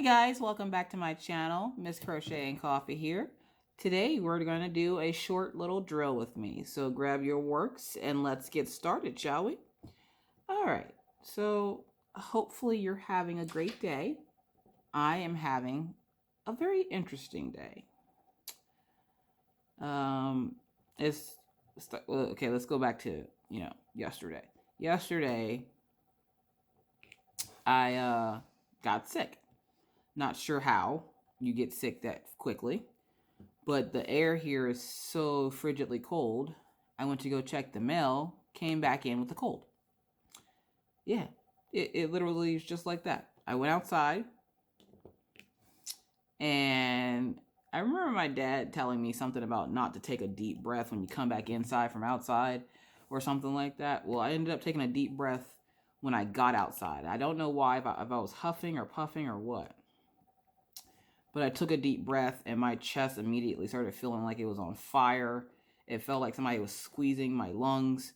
Hi guys, welcome back to my channel. Miss Crochet and Coffee here. Today we're going to do a short little drill with me. So grab your works and let's get started, shall we? All right, so hopefully you're having a great day. I am having a very interesting day. Okay, let's go back to, yesterday. Yesterday, I got sick. Not sure how you get sick that quickly, but the air here is so frigidly cold. I went to go check the mail, came back in with a cold. Yeah, it literally is just like that. I went outside, and I remember my dad telling me something about not to take a deep breath when you come back inside from outside or something like that. Well, I ended up taking a deep breath when I got outside. I don't know why, if I was huffing or puffing or what. But I took a deep breath and my chest immediately started feeling like it was on fire. It felt like somebody was squeezing my lungs.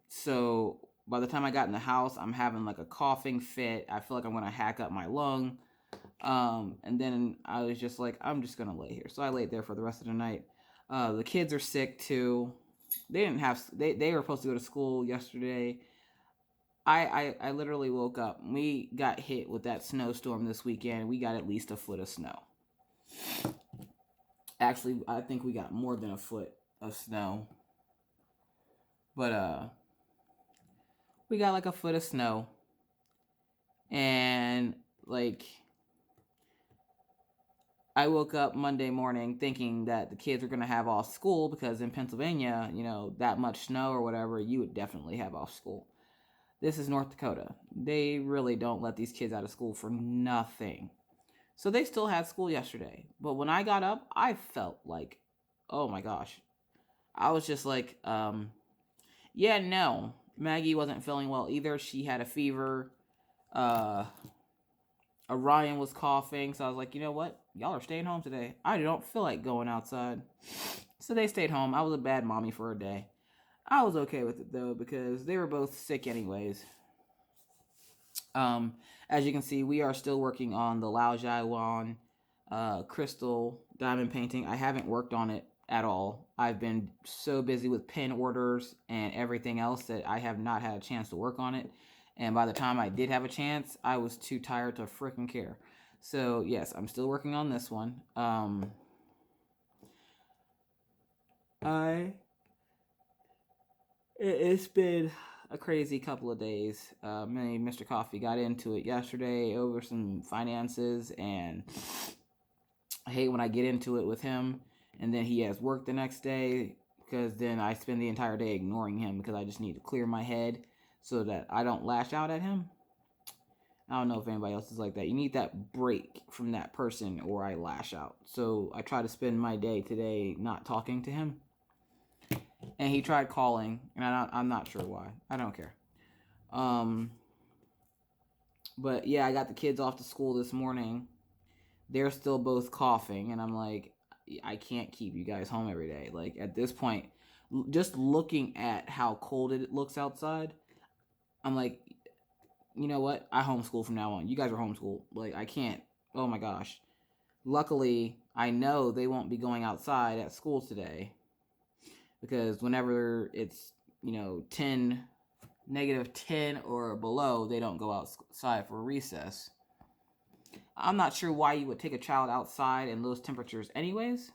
So by the time I got in the house, I'm having like a coughing fit. I feel like I'm going to hack up my lung. And then I was just like, I'm just going to lay here. So I laid there for the rest of the night. The kids are sick too. They were supposed to go to school yesterday. I literally woke up. We got hit with that snowstorm this weekend. We got at least a foot of snow. Actually, I think we got more than a foot of snow. But we got like a foot of snow. And like I woke up Monday morning thinking that the kids were going to have off school because in Pennsylvania, that much snow or whatever, you would definitely have off school. This is North Dakota. They really don't let these kids out of school for nothing. So they still had school yesterday. But when I got up, I felt like, oh my gosh. I was just like, yeah, no. Maggie wasn't feeling well either. She had a fever. Orion was coughing. So I was like, you know what? Y'all are staying home today. I don't feel like going outside. So they stayed home. I was a bad mommy for a day. I was okay with it though because they were both sick anyways. As you can see, we are still working on the Lao Jai Wan crystal diamond painting. I haven't worked on it at all. I've been so busy with pin orders and everything else that I have not had a chance to work on it. And by the time I did have a chance, I was too tired to freaking care. So yes, I'm still working on this one. It's been a crazy couple of days. Me and Mr. Coffee got into it yesterday over some finances, and I hate when I get into it with him, and then he has work the next day, because then I spend the entire day ignoring him because I just need to clear my head so that I don't lash out at him. I don't know if anybody else is like that. You need that break from that person or I lash out. So I try to spend my day today not talking to him. And he tried calling, and I'm not sure why. I don't care. But yeah, I got the kids off to school this morning. They're still both coughing, and I'm like, I can't keep you guys home every day. Like at this point, just looking at how cold it looks outside, I'm like, you know what? I homeschool from now on. You guys are homeschooled. Like I can't. Oh my gosh. Luckily, I know they won't be going outside at school today. Because whenever it's, negative 10 or below, they don't go outside for recess. I'm not sure why you would take a child outside in those temperatures anyways,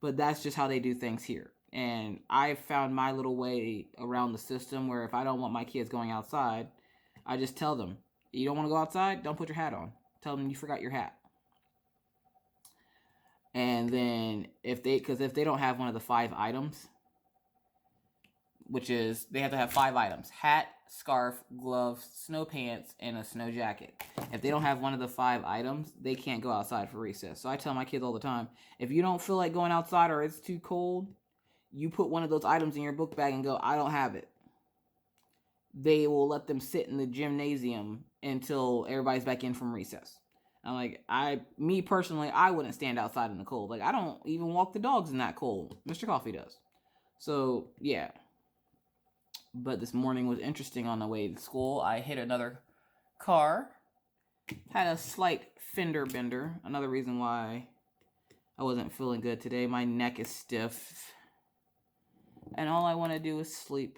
but that's just how they do things here. And I've found my little way around the system where if I don't want my kids going outside, I just tell them, you don't want to go outside? Don't put your hat on. Tell them you forgot your hat. And then if they don't have one of the 5 items, which is they have to have 5 items: hat, scarf, gloves, snow pants, and a snow jacket. If they don't have one of the 5 items, they can't go outside for recess. So I tell my kids all the time, if you don't feel like going outside or it's too cold, you put one of those items in your book bag and go, I don't have it. They will let them sit in the gymnasium until everybody's back in from recess. I'm like, me personally, I wouldn't stand outside in the cold. Like, I don't even walk the dogs in that cold. Mr. Coffee does. So, yeah. But this morning was interesting on the way to school. I hit another car. Had a slight fender bender. Another reason why I wasn't feeling good today. My neck is stiff. And all I want to do is sleep.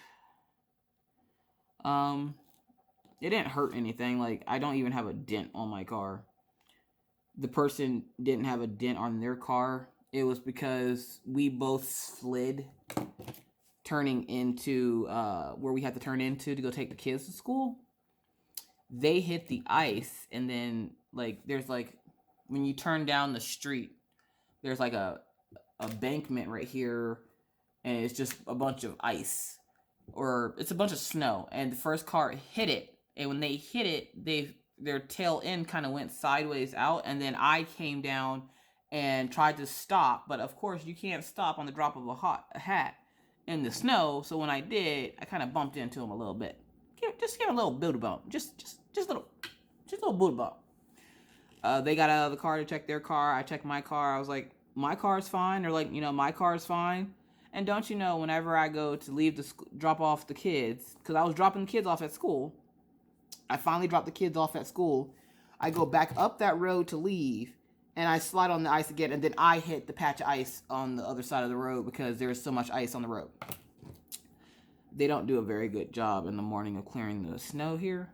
It didn't hurt anything. Like, I don't even have a dent on my car. The person didn't have a dent on their car. It was because we both slid turning into where we had to turn into to go take the kids to school. They hit the ice, and then like there's like when you turn down the street, there's like a embankment right here, and it's just a bunch of ice, or it's a bunch of snow, and the first car hit it, and when they hit it, their tail end kind of went sideways out, and then I came down and tried to stop, but of course you can't stop on the drop of a hat in the snow. So when I did, I kind of bumped into him a little bit. Just give a little booty bump, just a little booty bump. They got out of the car to check their car. I checked my car. I was like, my car's fine. They're like, my car's fine. And don't you know, whenever I go to drop off the kids, because I was dropping the kids off at school, I finally dropped the kids off at school. I go back up that road to leave, and I slide on the ice again, and then I hit the patch of ice on the other side of the road because there's so much ice on the road. They don't do a very good job in the morning of clearing the snow here.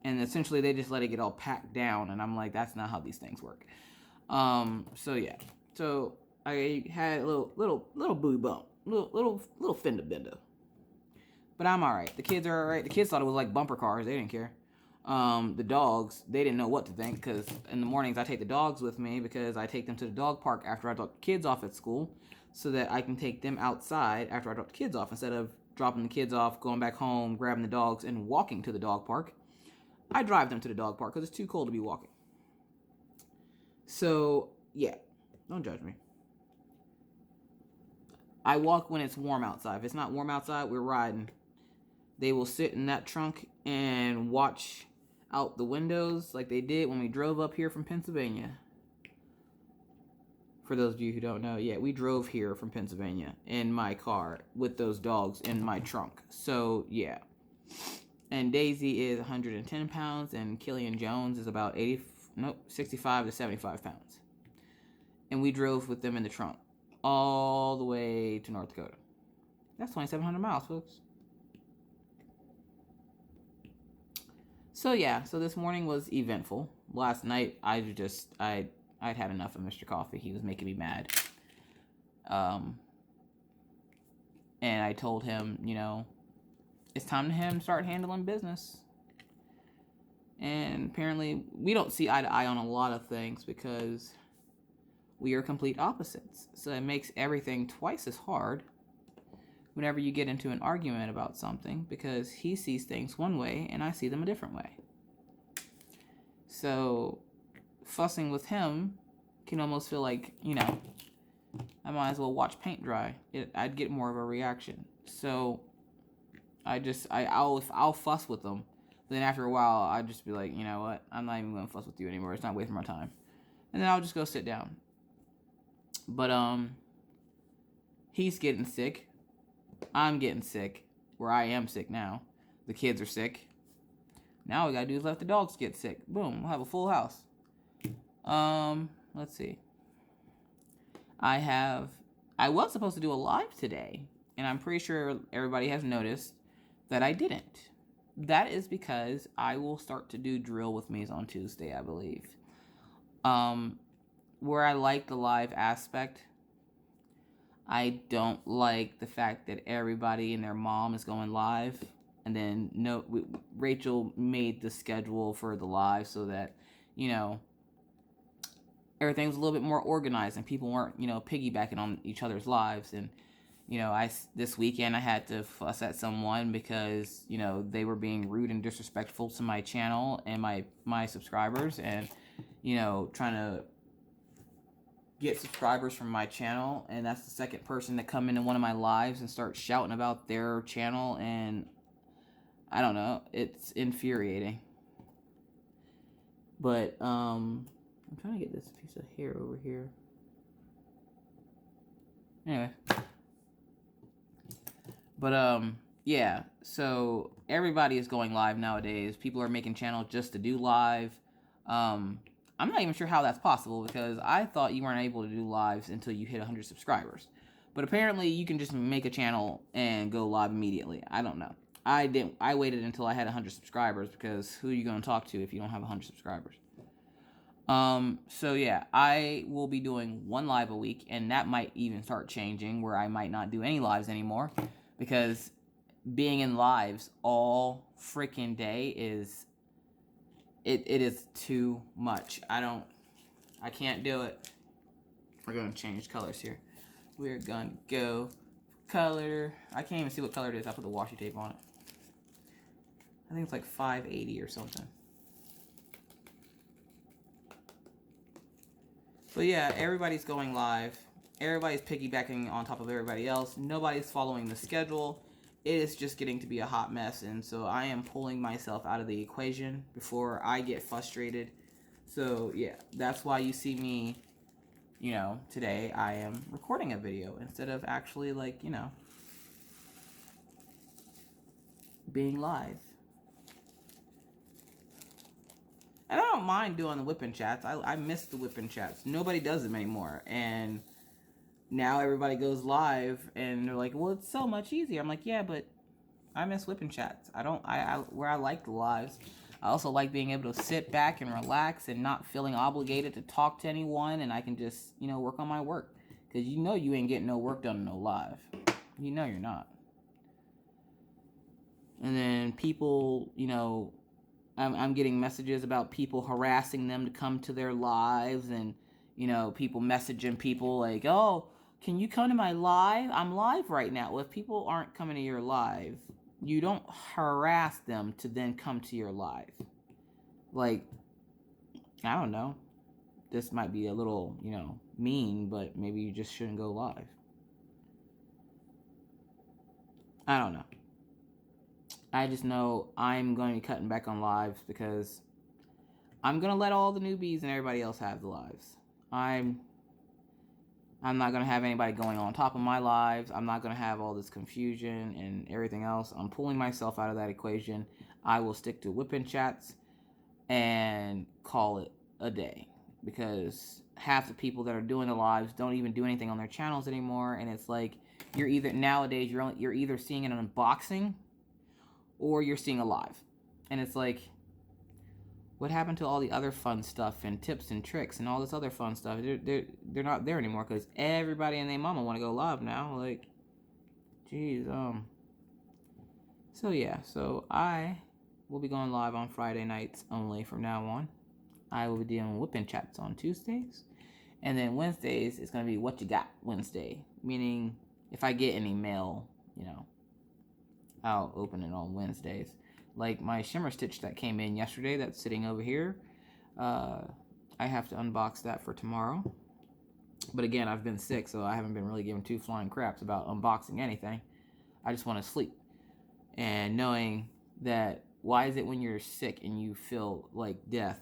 And essentially, they just let it get all packed down, and I'm like, that's not how these things work. So yeah. So I had a little booty bump, little fender bender. But I'm all right. The kids are all right. The kids thought it was like bumper cars. They didn't care. The dogs, they didn't know what to think, because in the mornings I take the dogs with me because I take them to the dog park after I drop the kids off at school, so that I can take them outside after I drop the kids off instead of dropping the kids off, going back home, grabbing the dogs, and walking to the dog park. I drive them to the dog park because it's too cold to be walking. So, yeah. Don't judge me. I walk when it's warm outside. If it's not warm outside, we're riding. They will sit in that trunk and watch out the windows like they did when we drove up here from Pennsylvania. For those of you who don't know, yeah, we drove here from Pennsylvania in my car with those dogs in my trunk. So, yeah. And Daisy is 110 pounds, and Killian Jones is about 65 to 75 pounds. And we drove with them in the trunk all the way to North Dakota. That's 2,700 miles, folks. So yeah, so this morning was eventful. Last night, I'd had enough of Mr. Coffee. He was making me mad. And I told him, it's time to him start handling business. And apparently, we don't see eye to eye on a lot of things because we are complete opposites. So it makes everything twice as hard whenever you get into an argument about something, because he sees things one way and I see them a different way. So fussing with him can almost feel like, I might as well watch paint dry. I'd get more of a reaction. So I'll fuss with them. Then after a while, I'd just be like, you know what? I'm not even going to fuss with you anymore. It's not wasting my time. And then I'll just go sit down. But, he's getting sick. I'm getting sick. Where I am sick now. The kids are sick. Now all we gotta do is let the dogs get sick. Boom. We'll have a full house. Let's see. I was supposed to do a live today. And I'm pretty sure everybody has noticed that I didn't. That is because I will start to do drill with me's on Tuesday, I believe. Where I like the live aspect, I don't like the fact that everybody and their mom is going live. And then Rachel made the schedule for the live so that, everything was a little bit more organized and people weren't, piggybacking on each other's lives. And, this weekend I had to fuss at someone because, they were being rude and disrespectful to my channel and my subscribers, and, trying to get subscribers from my channel. And that's the second person to come into one of my lives and start shouting about their channel. And I don't know, it's infuriating. But, I'm trying to get this piece of hair over here. Anyway. But, yeah, so everybody is going live nowadays. People are making channels just to do live. I'm not even sure how that's possible because I thought you weren't able to do lives until you hit 100 subscribers. But apparently you can just make a channel and go live immediately. I don't know. I didn't. I waited until I had 100 subscribers because who are you going to talk to if you don't have 100 subscribers? So yeah, I will be doing one live a week, and that might even start changing where I might not do any lives anymore because being in lives all freaking day is it is too much. I can't do it. We're going to change colors here. We're going to go color. I can't even see what color it is. I put the washi tape on it. I think it's like 580 or something. But yeah, everybody's going live. Everybody's piggybacking on top of everybody else. Nobody's following the schedule. It is just getting to be a hot mess. And so I am pulling myself out of the equation before I get frustrated. So yeah, that's why you see me, you know, today I am recording a video instead of actually like, you know, being live. And I don't mind doing the whipping chats. I miss the whipping chats. Nobody does them anymore. And now everybody goes live and they're like, well, it's so much easier. I'm like, yeah, but I miss whipping chats. Where I like the lives. I also like being able to sit back and relax and not feeling obligated to talk to anyone. And I can just, you know, work on my work. Because you know you ain't getting no work done in no live. You know you're not. And then people, you know, I'm getting messages about people harassing them to come to their lives, and you know, people messaging people like, oh, can you come to my live? I'm live right now. Well, if people aren't coming to your live, you don't harass them to then come to your live. Like, I don't know, this might be a little, you know, mean, but maybe you just shouldn't go live. I don't know. I just know I'm going to be cutting back on lives because I'm going to let all the newbies and everybody else have the lives. I'm not going to have anybody going on top of my lives. I'm not going to have all this confusion and everything else. I'm pulling myself out of that equation. I will stick to whipping chats and call it a day because half the people that are doing the lives don't even do anything on their channels anymore. And it's like you're either seeing an unboxing or you're seeing a live. And it's like, what happened to all the other fun stuff and tips and tricks and all this other fun stuff? They're not there anymore because everybody and their mama want to go live now. Like, geez, So yeah, so I will be going live on Friday nights only from now on. I will be doing whipping chats on Tuesdays. And then Wednesdays, it's going to be What You Got Wednesday. Meaning, if I get any mail, you know, I'll open it on Wednesdays. Like my shimmer stitch that came in yesterday that's sitting over here. I have to unbox that for tomorrow. But again, I've been sick, so I haven't been really giving two flying craps about unboxing anything. I just want to sleep. And knowing that, why is it when you're sick and you feel like death,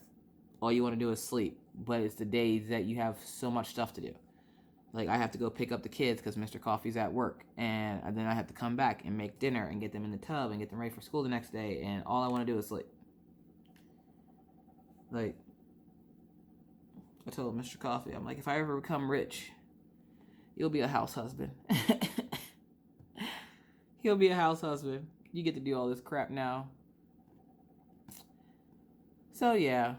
all you want to do is sleep? But it's the days that you have so much stuff to do. Like, I have to go pick up the kids because Mr. Coffee's at work. And then I have to come back and make dinner and get them in the tub and get them ready for school the next day. And all I want to do is sleep. Like, I told Mr. Coffee, I'm like, if I ever become rich, you'll be a house husband. He'll be a house husband. You get to do all this crap now. So, yeah.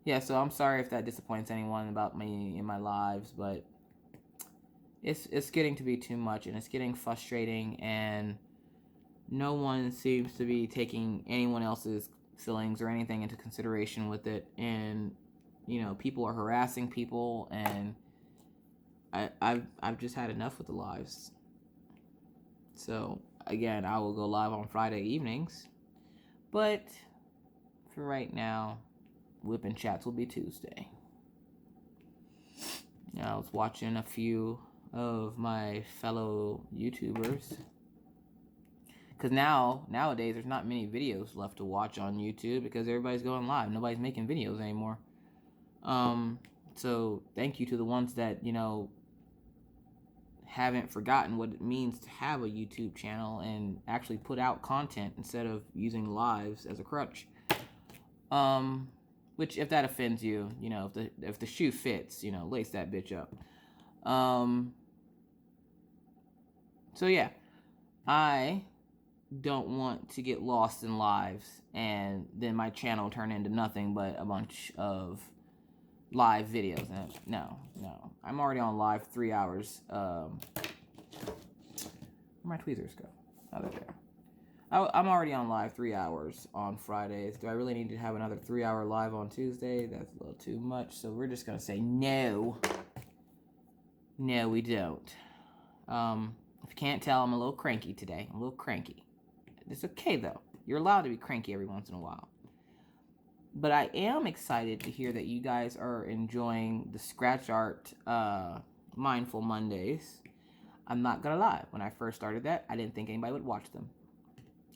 Yeah, so I'm sorry if that disappoints anyone about me in my lives, but it's getting to be too much, and it's getting frustrating, and no one seems to be taking anyone else's feelings or anything into consideration with it, and you know, people are harassing people, and I've just had enough with the lives. So again, I will go live on Friday evenings, but for right now, whipping chats will be Tuesday. Now, I was watching a few of my fellow YouTubers, because nowadays there's not many videos left to watch on YouTube because everybody's going live. Nobody's making videos anymore. So thank you to the ones that, you know, haven't forgotten what it means to have a YouTube channel and actually put out content instead of using lives as a crutch. Which, if that offends you, you know, if the shoe fits, you know, lace that bitch up. So yeah, I don't want to get lost in lives and then my channel turn into nothing but a bunch of live videos. And no, I'm already on live 3 hours. Where'd my tweezers go? Oh, they're there. I'm already on live 3 hours on Fridays. Do I really need to have another 3-hour live on Tuesday? That's a little too much. So we're just going to say no. No, we don't. If you can't tell, I'm a little cranky today. I'm a little cranky. It's okay, though. You're allowed to be cranky every once in a while. But I am excited to hear that you guys are enjoying the scratch art Mindful Mondays. I'm not going to lie. When I first started that, I didn't think anybody would watch them.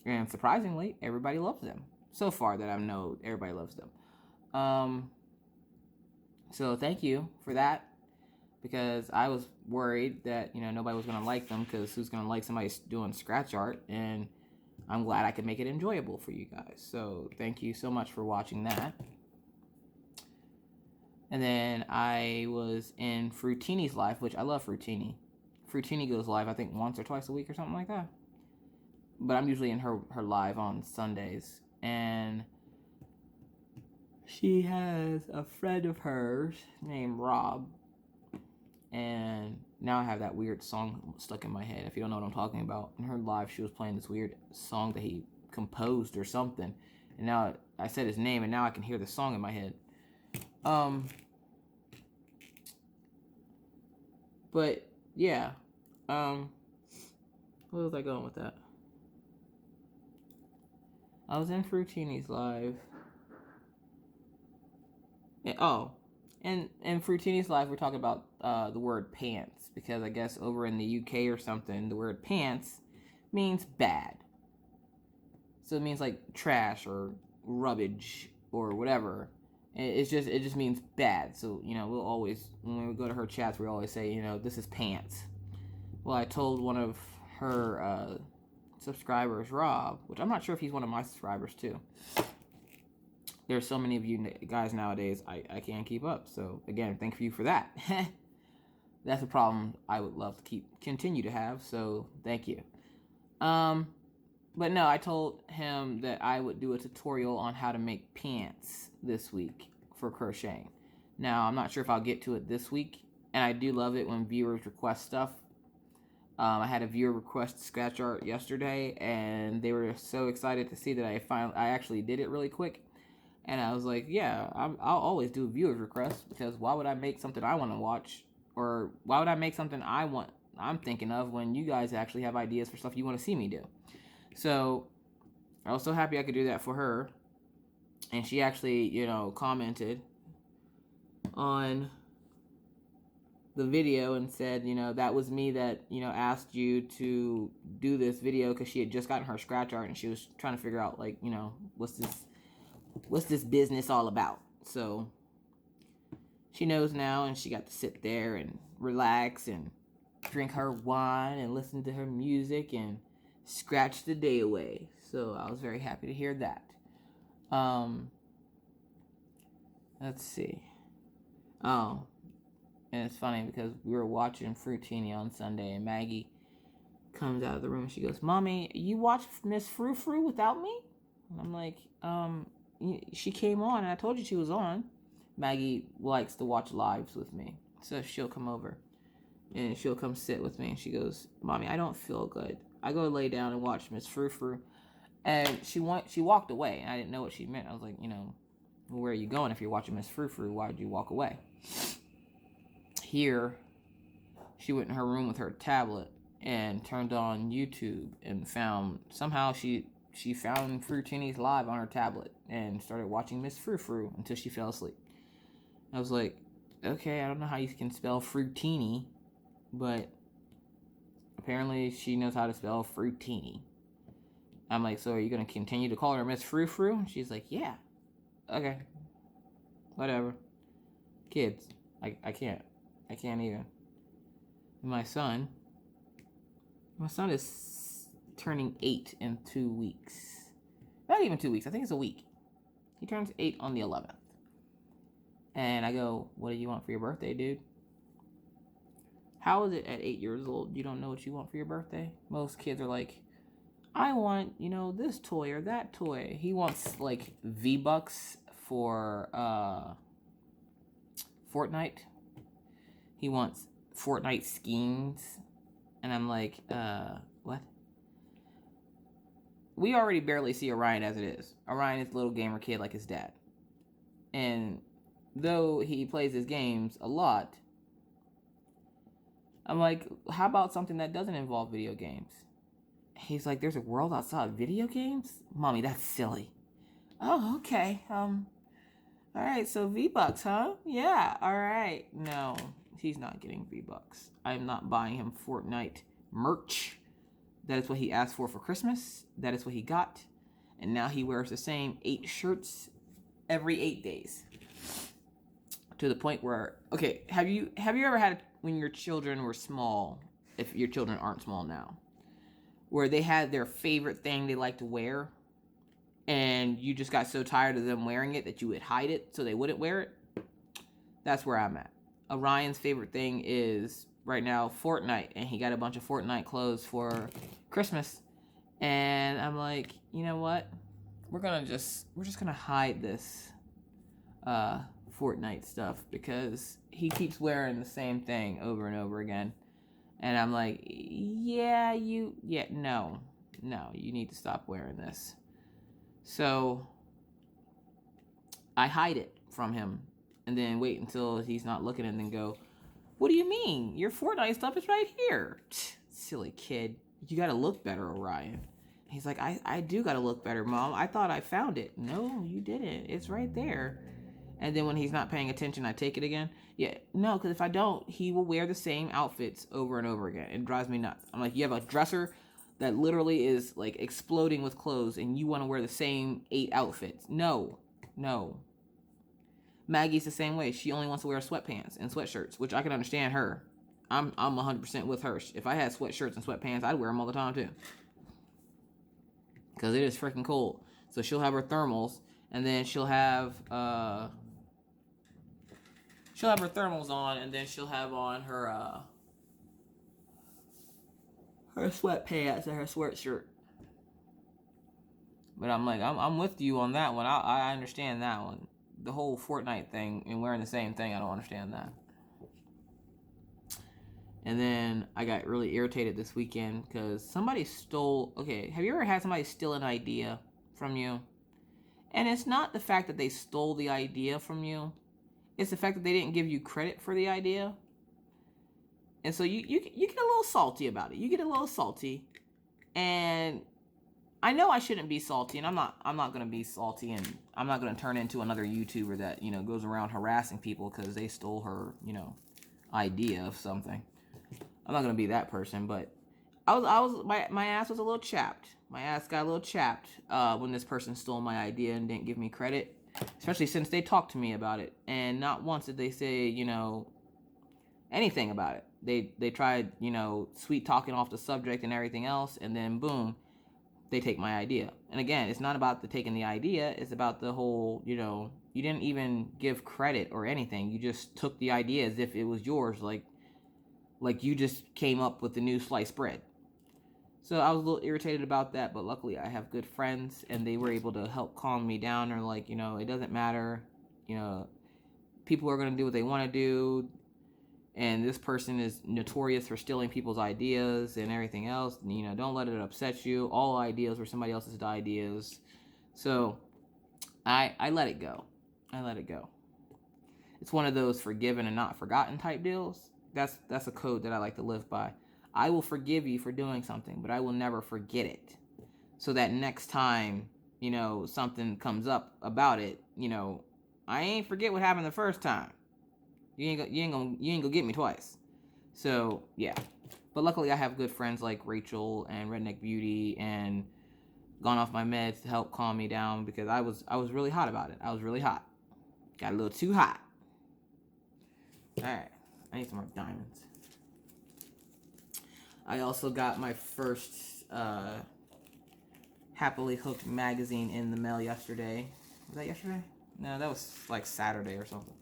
And surprisingly, everybody loves them. So far that I know everybody loves them. So thank you for that. Because I was worried that, you know, nobody was going to like them. Because who's going to like somebody doing scratch art? And I'm glad I could make it enjoyable for you guys. So thank you so much for watching that. And then I was in Fruitini's live, which I love Fruitini. Fruitini goes live, I think, once or twice a week or something like that. But I'm usually in her live on Sundays. And she has a friend of hers named Rob. And now I have that weird song stuck in my head, if you don't know what I'm talking about. In her live, she was playing this weird song that he composed or something. And now I said his name, and now I can hear the song in my head. But, yeah. Where was I going with that? I was in Fruitini's live. And in Fruitini's live, we're talking about the word pants. Because I guess over in the UK or something, the word pants means bad. So it means like trash or rubbish or whatever. It just means bad. So, you know, we'll always, when we go to her chats, we always say, you know, this is pants. Well, I told one of her subscribers, Rob, which I'm not sure if he's one of my subscribers too. There's so many of you guys nowadays, I can't keep up. So, again, thank you for that. That's a problem I would love to continue to have, so thank you. But no, I told him that I would do a tutorial on how to make pants this week for crocheting. Now, I'm not sure if I'll get to it this week, and I do love it when viewers request stuff. I had a viewer request scratch art yesterday, and they were so excited to see that I actually did it really quick. And I was like, yeah, I'll always do viewers requests, because why would I make something I want to watch, or why would I make something I'm thinking of when you guys actually have ideas for stuff you want to see me do? So I was so happy I could do that for her, and she actually, you know, commented on the video and said, you know, that was me that, you know, asked you to do this video, because she had just gotten her scratch art and she was trying to figure out, like, you know, what's this business all about. So she knows now, and she got to sit there and relax and drink her wine and listen to her music and scratch the day away. So I was very happy to hear that. Let's see. Oh, and it's funny because we were watching Fruitini on Sunday, and Maggie comes out of the room and she goes, "Mommy, you watched Miss Frou Frou without me?" And I'm like, she came on, and I told you she was on. Maggie likes to watch lives with me, so she'll come over and she'll come sit with me, and she goes, "Mommy, I don't feel good. I go lay down and watch Miss Frou Frou." And she walked away, and I didn't know what she meant. I was like, you know, well, where are you going if you're watching Miss Frou Frou? Why did you walk away? Here, she went in her room with her tablet and turned on YouTube and somehow she found Fruitini's live on her tablet and started watching Miss Frou Frou until she fell asleep. I was like, okay, I don't know how you can spell Fruitini, but apparently she knows how to spell Fruitini. I'm like, so are you going to continue to call her Miss Frou Frou? She's like, yeah. Okay. Whatever. Kids. I can't even. And my son, My son is turning 8 in 2 weeks. Not even 2 weeks. I think it's a week. He turns 8 on the 11th. And I go, what do you want for your birthday, dude? How is it at 8 years old you don't know what you want for your birthday? Most kids are like, I want, you know, this toy or that toy. He wants, like, V-Bucks for Fortnite. He wants Fortnite skins. And I'm like, what? We already barely see Orion as it is. Orion is a little gamer kid like his dad. And though he plays his games a lot, I'm like, how about something that doesn't involve video games? He's like, there's a world outside video games? Mommy, that's silly. Oh, okay. All right, so V-Bucks, huh? Yeah, all right. No, he's not getting V-Bucks. I'm not buying him Fortnite merch. That is what he asked for Christmas. That is what he got. And now he wears the same 8 shirts every 8 days. To the point where, okay, have you ever had, when your children were small, if your children aren't small now, where they had their favorite thing they like to wear, and you just got so tired of them wearing it that you would hide it so they wouldn't wear it? That's where I'm at. Orion's favorite thing is, right now, Fortnite, and he got a bunch of Fortnite clothes for Christmas, and I'm like, you know what? We're just gonna hide this Fortnite stuff because he keeps wearing the same thing over and over again. And I'm like, no, you need to stop wearing this. So I hide it from him and then wait until he's not looking and then go, what do you mean? Your Fortnite stuff is right here. Silly kid. You gotta look better, Orion. He's like, I do gotta look better, Mom. I thought I found it. No, you didn't. It's right there. And then when he's not paying attention, I take it again. Yeah, no, because if I don't, he will wear the same outfits over and over again. It drives me nuts. I'm like, you have a dresser that literally is like exploding with clothes and you want to wear the same 8 outfits. No. Maggie's the same way. She only wants to wear sweatpants and sweatshirts, which I can understand her. I'm 100% with her. If I had sweatshirts and sweatpants, I'd wear them all the time too. Because it is freaking cold. So she'll have her thermals, and then she'll have her thermals on, and then she'll have on her sweatpants and her sweatshirt. But I'm like, I'm with you on that one. I understand that one. The whole Fortnite thing and wearing the same thing, I don't understand that. And then I got really irritated this weekend because somebody stole... Okay, have you ever had somebody steal an idea from you? And it's not the fact that they stole the idea from you. It's the fact that they didn't give you credit for the idea. And so you get a little salty about it. You get a little salty. And I know I shouldn't be salty, and I'm not going to be salty, and I'm not going to turn into another YouTuber that, you know, goes around harassing people because they stole her, you know, idea of something. I'm not going to be that person, but my ass was a little chapped. My ass got a little chapped when this person stole my idea and didn't give me credit, especially since they talked to me about it, and not once did they say, you know, anything about it. They tried, you know, sweet talking off the subject and everything else, and then boom, they take my idea. And again, it's not about the taking the idea, it's about the whole, you know, you didn't even give credit or anything. You just took the idea as if it was yours, like you just came up with the new sliced bread. So I was a little irritated about that, but luckily I have good friends, and they were able to help calm me down. They're like, you know, it doesn't matter. You know, people are going to do what they want to do, and this person is notorious for stealing people's ideas and everything else. And, you know, don't let it upset you. All ideas were somebody else's ideas. So I let it go. I let it go. It's one of those forgiven and not forgotten type deals. That's a code that I like to live by. I will forgive you for doing something, but I will never forget it. So that next time, you know, something comes up about it, you know, I ain't forget what happened the first time. You ain't gonna get me twice. So yeah, but luckily I have good friends like Rachel and Redneck Beauty and Gone Off My Meds to help calm me down, because I was really hot about it. I was really hot. Got a little too hot. All right, I need some more diamonds. I also got my first Happily Hooked magazine in the mail yesterday. Was that yesterday? No, that was like Saturday or something.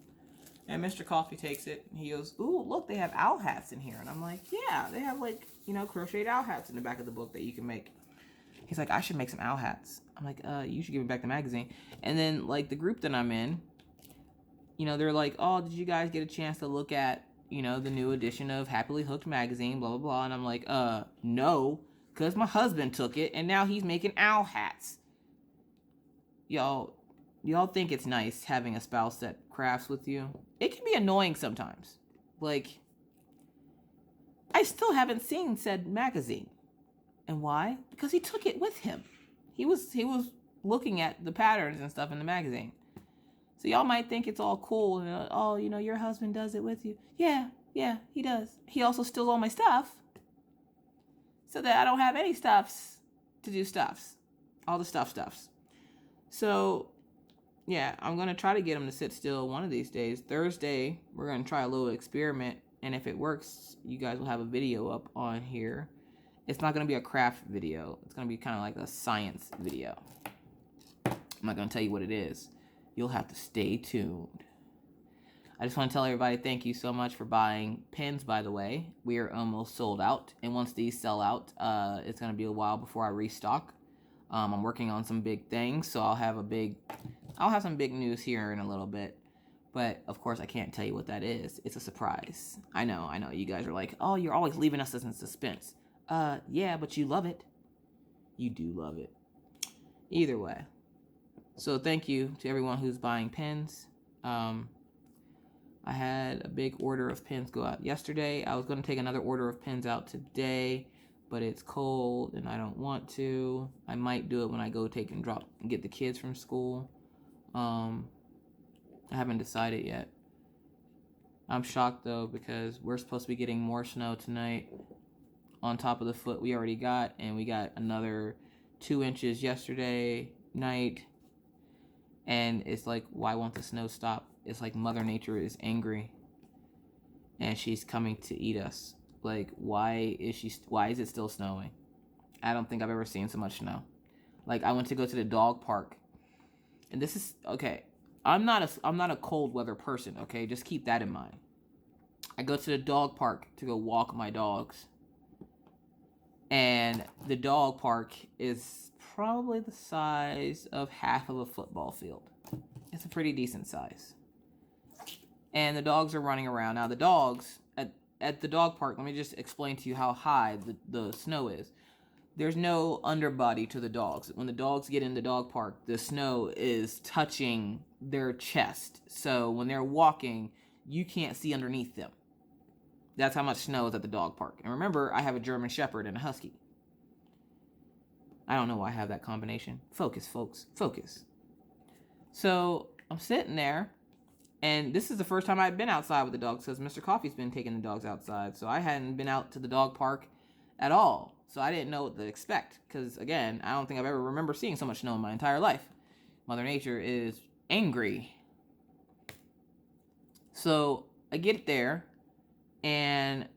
And Mr. Coffee takes it, and he goes, ooh, look, they have owl hats in here. And I'm like, yeah, they have, like, you know, crocheted owl hats in the back of the book that you can make. He's like, I should make some owl hats. I'm like, you should give me back the magazine. And then, like, the group that I'm in, you know, they're like, oh, did you guys get a chance to look at, you know, the new edition of Happily Hooked magazine, blah, blah, blah. And I'm like, no, because my husband took it, and now he's making owl hats. Y'all think it's nice having a spouse that crafts with you? It can be annoying sometimes. Like, I still haven't seen said magazine. And why? Because he took it with him. He was looking at the patterns and stuff in the magazine. So y'all might think it's all cool. And, oh, you know, your husband does it with you. Yeah, he does. He also steals all my stuff. So that I don't have any stuffs to do stuffs. All the stuffs. So, yeah, I'm going to try to get him to sit still one of these days. Thursday, we're going to try a little experiment. And if it works, you guys will have a video up on here. It's not going to be a craft video. It's going to be kind of like a science video. I'm not going to tell you what it is. You'll have to stay tuned. I just want to tell everybody thank you so much for buying pins, by the way. We are almost sold out. And once these sell out, it's going to be a while before I restock. I'm working on some big things, so I'll have some big news here in a little bit. But, of course, I can't tell you what that is. It's a surprise. I know. You guys are like, oh, you're always leaving us in suspense. Yeah, but you love it. You do love it. Either way. So, thank you to everyone who's buying pins. I had a big order of pins go out yesterday. I was going to take another order of pins out today, but it's cold and I don't want to. I might do it when I go take and drop and get the kids from school. I haven't decided yet. I'm shocked though because we're supposed to be getting more snow tonight on top of the foot we already got, and we got another 2 inches yesterday night. And it's like, why won't the snow stop? It's like Mother Nature is angry and she's coming to eat us. Like, why is it still snowing? I don't think I've ever seen so much snow. Like, I went to go to the dog park, and this is okay. I'm not a cold weather person, okay? Just keep that in mind. I go to the dog park to go walk my dogs. And the dog park is probably the size of half of a football field. It's a pretty decent size. And the dogs are running around. Now, the dogs at the dog park, let me just explain to you how high the snow is. There's no underbody to the dogs. When the dogs get in the dog park, the snow is touching their chest. So when they're walking, you can't see underneath them. That's how much snow is at the dog park. And remember, I have a German Shepherd and a Husky. I don't know why I have that combination. Focus, folks. Focus. So I'm sitting there, and this is the first time I've been outside with the dogs because Mr. Coffee's been taking the dogs outside. So I hadn't been out to the dog park at all. So I didn't know what to expect because, again, I don't think I've ever remember seeing so much snow in my entire life. Mother Nature is angry. So I get there, and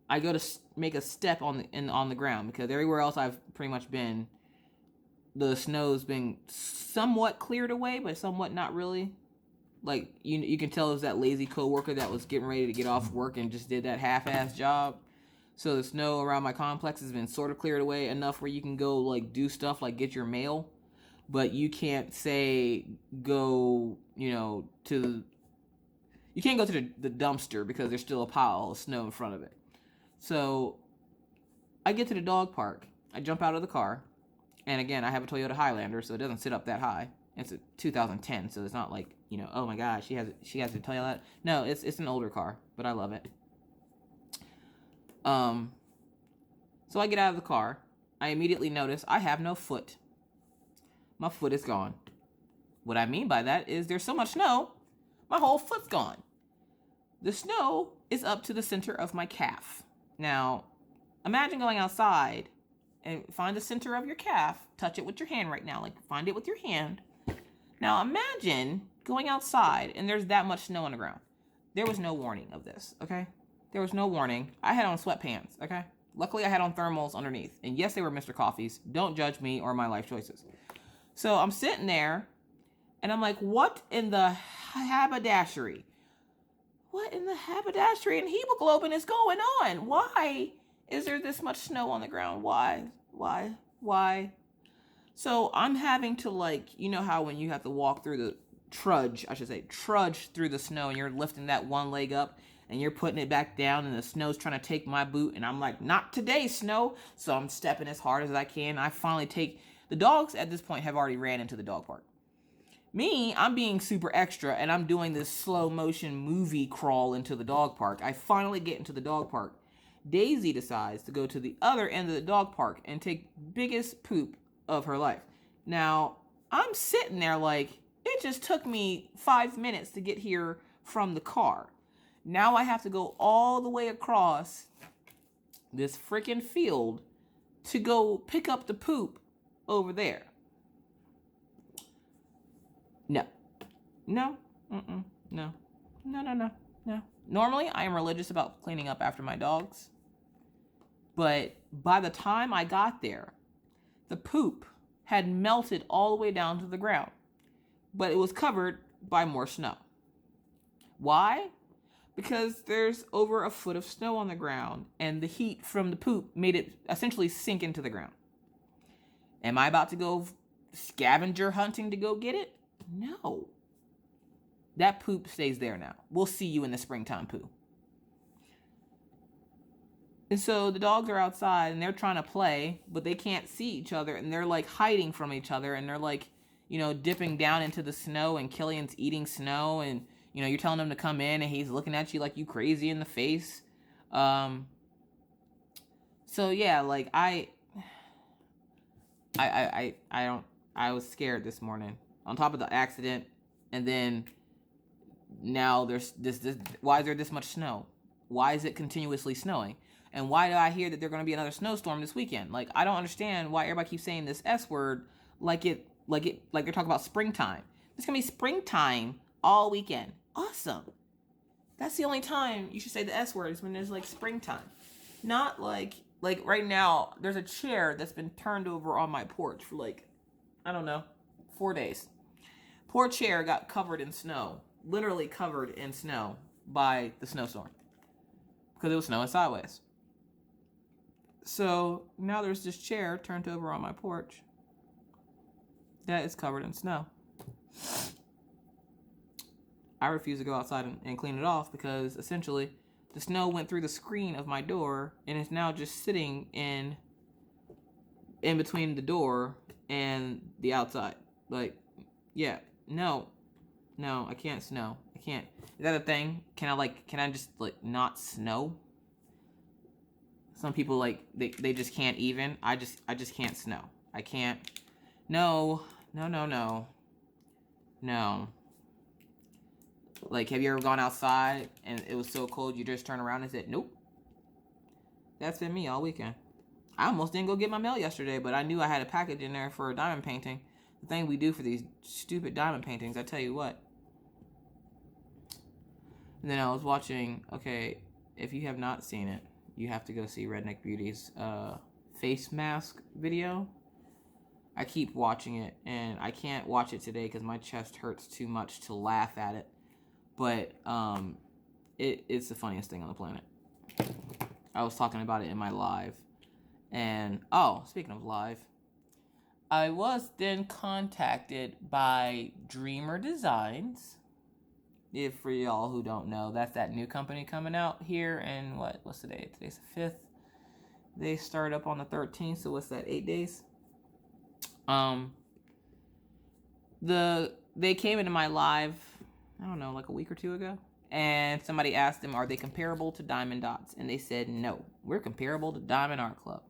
I go to make a step on the ground because everywhere else I've pretty much been, the snow's been somewhat cleared away, but somewhat not really. Like, you can tell it was that lazy coworker that was getting ready to get off work and just did that half-ass job. So the snow around my complex has been sort of cleared away enough where you can go, like, do stuff like get your mail. But you can't go, you can't go to the dumpster because there's still a pile of snow in front of it. So I get to the dog park. I jump out of the car. And again, I have a Toyota Highlander, so it doesn't sit up that high. It's a 2010, so it's not like, oh my gosh, she has a Toyota. No, it's an older car, but I love it. So I get out of the car. I immediately notice I have no foot. My foot is gone. What I mean by that is there's so much snow, my whole foot's gone. The snow is up to the center of my calf. Now, imagine going outside and find the center of your calf. Touch it with your hand right now. Like, find it with your hand. Now, imagine going outside and there's that much snow on the ground. There was no warning of this, okay? There was no warning. I had on sweatpants, okay? Luckily, I had on thermals underneath. And yes, they were Mr. Coffee's. Don't judge me or my life choices. So I'm sitting there, and I'm like, what in the haberdashery? What in the haberdashery and hemoglobin is going on? Why is there this much snow on the ground? Why? So I'm having to, like, you know how when you have to walk through the trudge through the snow, and you're lifting that one leg up and you're putting it back down, and the snow's trying to take my boot, and I'm like, not today, snow. So I'm stepping as hard as I can. I finally take, the dogs at this point have already ran into the dog park. Me, I'm being super extra, and I'm doing this slow motion movie crawl into the dog park. I finally get into the dog park. Daisy decides to go to the other end of the dog park and take biggest poop of her life. Now, I'm sitting there like, it just took me 5 minutes to get here from the car. Now I have to go all the way across this freaking field to go pick up the poop over there. No. Normally, I am religious about cleaning up after my dogs. But by the time I got there, the poop had melted all the way down to the ground. But it was covered by more snow. Why? Because there's over a foot of snow on the ground, and the heat from the poop made it essentially sink into the ground. Am I about to go scavenger hunting to go get it? No. That poop stays there now. We'll see you in the springtime poo. And so the dogs are outside and they're trying to play, but they can't see each other, and they're like hiding from each other, and they're like, you know, dipping down into the snow, and Killian's eating snow, and, you know, you're telling him to come in and he's looking at you like you crazy in the face. So yeah, like I was scared this morning on top of the accident, and then now there's this why is there this much snow? Why is it continuously snowing? And why do I hear that there's going to be another snowstorm this weekend? Like, I don't understand why everybody keeps saying this S word like they're talking about springtime. It's going to be springtime all weekend. Awesome. That's the only time you should say the S word, is when there's like springtime. Not like right now, there's a chair that's been turned over on my porch for like, I don't know, 4 days. Poor chair got covered in snow, literally covered in snow by the snowstorm, because it was snowing sideways. So now there's this chair turned over on my porch that is covered in snow. I refuse to go outside and clean it off, because essentially the snow went through the screen of my door and is now just sitting in between the door and the outside. Like, yeah, no, I can't snow. I can't. Is that a thing? Can I just like not snow? Some people, like, they just can't even. I just can't snow. I can't. No. Like, have you ever gone outside and it was so cold you just turn around and said, nope? That's been me all weekend. I almost didn't go get my mail yesterday, but I knew I had a package in there for a diamond painting. The thing we do for these stupid diamond paintings, I tell you what. And then I was watching, okay, if you have not seen it, you have to go see Redneck Beauty's face mask video. I keep watching it, and I can't watch it today because my chest hurts too much to laugh at it. But it's the funniest thing on the planet. I was talking about it in my live. And, oh, speaking of live, I was then contacted by Dreamer Designs. If for y'all who don't know, that's that new company coming out here. And what's today? Today's the 5th. They start up on the 13th, so what's that, 8 days? They came into my live, I don't know, like a week or two ago, and somebody asked them, are they comparable to Diamond Dots? And they said, no, we're comparable to Diamond Art Club.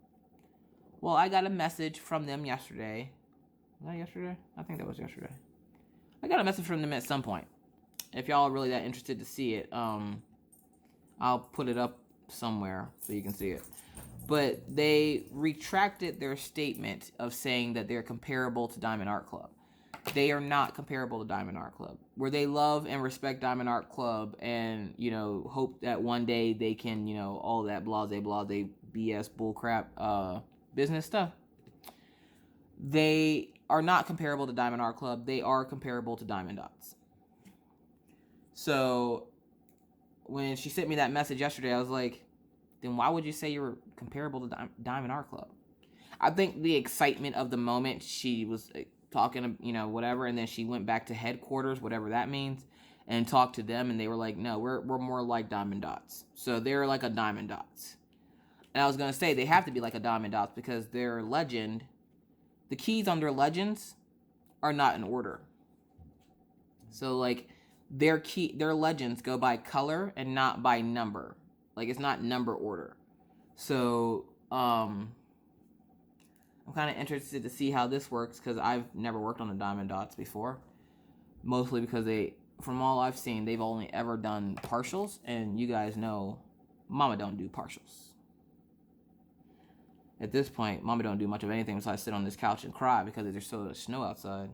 Well, I got a message from them yesterday. Was that yesterday? I think that was yesterday. I got a message from them at some point. If y'all are really that interested to see it, I'll put it up somewhere so you can see it. But they retracted their statement of saying that they're comparable to Diamond Art Club. they are not comparable to Diamond Art Club. Where they love and respect Diamond Art Club and, hope that one day they can, all that blase BS bullcrap business stuff. They are not comparable to Diamond Art Club. They are comparable to Diamond Dots. So when she sent me that message yesterday, I was like, then why would you say you're comparable to Diamond Art Club? I think the excitement of the moment, she was talking, whatever, and then she went back to headquarters, whatever that means, and talked to them, and they were like, no, we're more like Diamond Dots. So they're like a Diamond Dots. And I was going to say, they have to be like a Diamond Dots because their legend, the keys on their legends are not in order. So, like, their legends go by color and not by number. Like, it's not number order. So, I'm kind of interested to see how this works because I've never worked on the Diamond Dots before. Mostly because from all I've seen, they've only ever done partials. And you guys know, Mama don't do partials. At this point, Mama don't do much of anything besides sit on this couch and cry because there's so much snow outside.